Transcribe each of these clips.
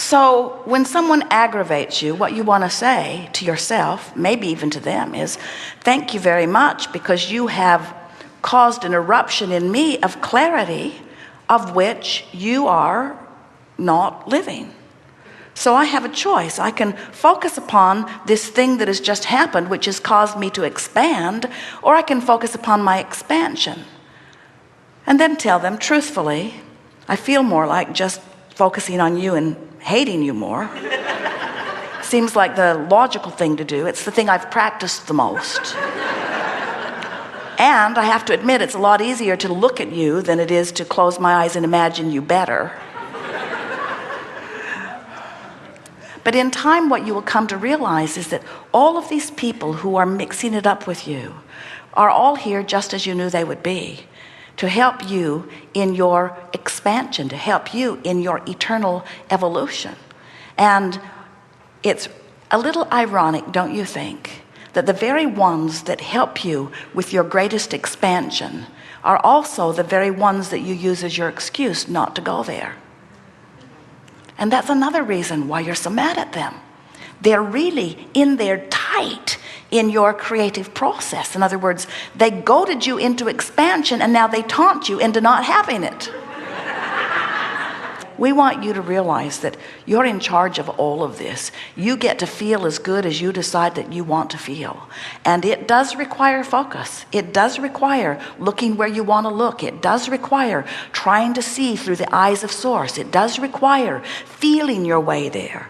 So when someone aggravates you, what you want to say to yourself, maybe even to them, is thank you very much, because you have caused an eruption in me of clarity of which you are not living. So I have a choice. I can focus upon this thing that has just happened, which has caused me to expand, or I can focus upon my expansion. And then tell them truthfully, I feel more like just focusing on you and hating you more. Seems like the logical thing to do. It's the thing I've practiced the most. And I have to admit, it's a lot easier to look at you than it is to close my eyes and imagine you better. But in time, what you will come to realize is that all of these people who are mixing it up with you are all here just as you knew they would be, to help you in your expansion, to help you in your eternal evolution. And it's a little ironic, don't you think, that the very ones that help you with your greatest expansion are also the very ones that you use as your excuse not to go there. And that's another reason why you're so mad at them. They're really in there tight in your creative process. In other words, they goaded you into expansion, and now they taunt you into not having it. We want you to realize that you're in charge of all of this. You get to feel as good as you decide that you want to feel. And it does require focus. It does require looking where you want to look. It does require trying to see through the eyes of Source. It does require feeling your way there.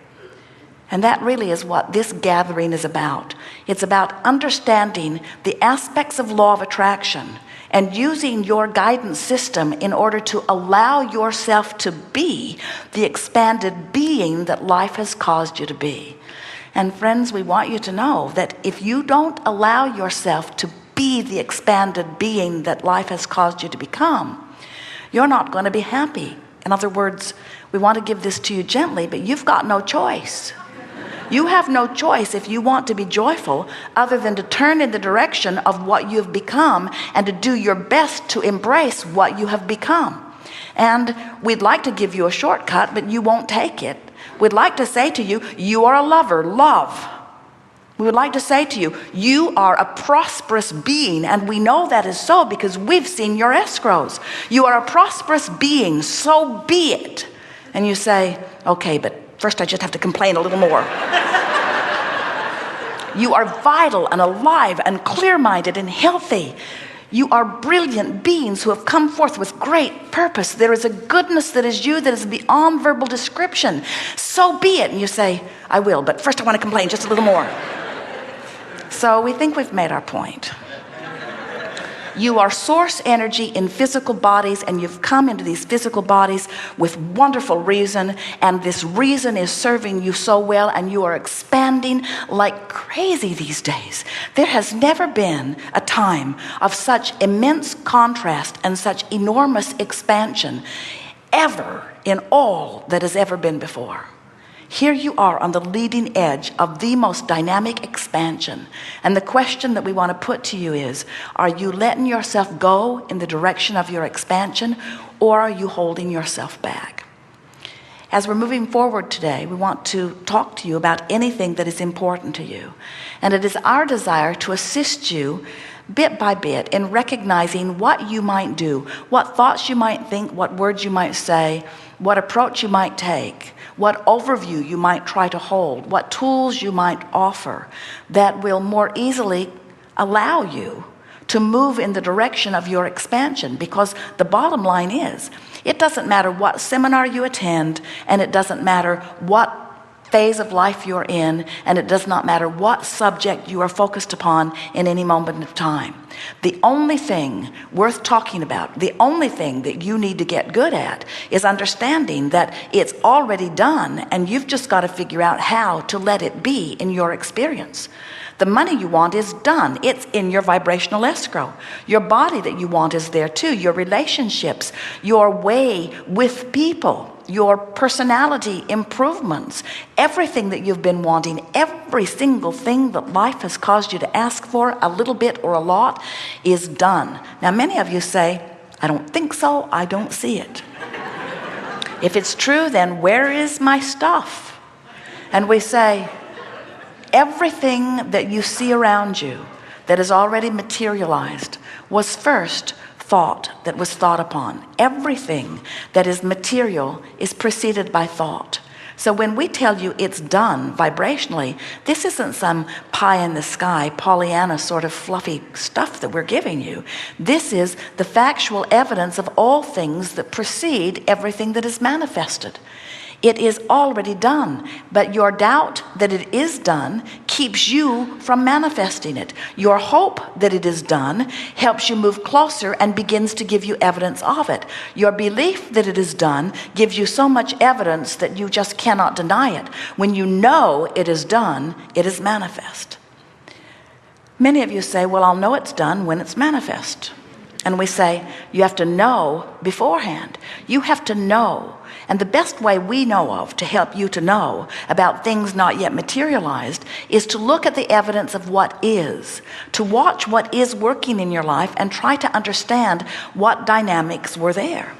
And that really is what this gathering is about. It's about understanding the aspects of law of attraction and using your guidance system in order to allow yourself to be the expanded being that life has caused you to be. And friends, we want you to know that if you don't allow yourself to be the expanded being that life has caused you to become, you're not going to be happy. In other words, we want to give this to you gently, but you've got no choice. You have no choice if you want to be joyful other than to turn in the direction of what you've become and to do your best to embrace what you have become. And we'd like to give you a shortcut, but you won't take it. We'd like to say to you, you are a lover, love. We would like to say to you, you are a prosperous being, and we know that is so because we've seen your escrows. You are a prosperous being, so be it. And you say, okay, but first I just have to complain a little more. You are vital and alive and clear-minded and healthy. You are brilliant beings who have come forth with great purpose. There is a goodness that is you that is beyond verbal description. So be it. And you say, I will, but first I want to complain just a little more. So we think we've made our point. You are source energy in physical bodies, and you've come into these physical bodies with wonderful reason, and this reason is serving you so well, and you are expanding like crazy these days. There has never been a time of such immense contrast and such enormous expansion ever in all that has ever been before. Here you are on the leading edge of the most dynamic expansion. And the question that we want to put to you is, are you letting yourself go in the direction of your expansion, or are you holding yourself back? As we're moving forward today, we want to talk to you about anything that is important to you. And it is our desire to assist you bit by bit in recognizing what you might do, what thoughts you might think, what words you might say, what approach you might take, what overview you might try to hold, what tools you might offer that will more easily allow you to move in the direction of your expansion. Because the bottom line is, it doesn't matter what seminar you attend, and it doesn't matter what phase of life you're in, and it does not matter what subject you are focused upon in any moment of time. The only thing worth talking about, the only thing that you need to get good at, is understanding that it's already done, and you've just got to figure out how to let it be in your experience. The money you want is done. It's in your vibrational escrow. Your body that you want is there too. Your relationships, your way with people, your personality improvements, everything that you've been wanting, every single thing that life has caused you to ask for, a little bit or a lot, is done. Now, many of you say, I don't think so, I don't see it. If it's true, then where is my stuff? And we say, everything that you see around you that is already materialized was first thought, that was thought upon. Everything that is material is preceded by thought. So when we tell you it's done vibrationally, this isn't some pie in the sky, Pollyanna sort of fluffy stuff that we're giving you. This is the factual evidence of all things that precede everything that is manifested. It is already done, but your doubt that it is done keeps you from manifesting it. Your hope that it is done helps you move closer and begins to give you evidence of it. Your belief that it is done gives you so much evidence that you just cannot deny it. When you know it is done, it is manifest. Many of you say, well, I'll know it's done when it's manifest. And we say, you have to know beforehand. You have to know. And the best way we know of to help you to know about things not yet materialized is to look at the evidence of what is, to watch what is working in your life and try to understand what dynamics were there.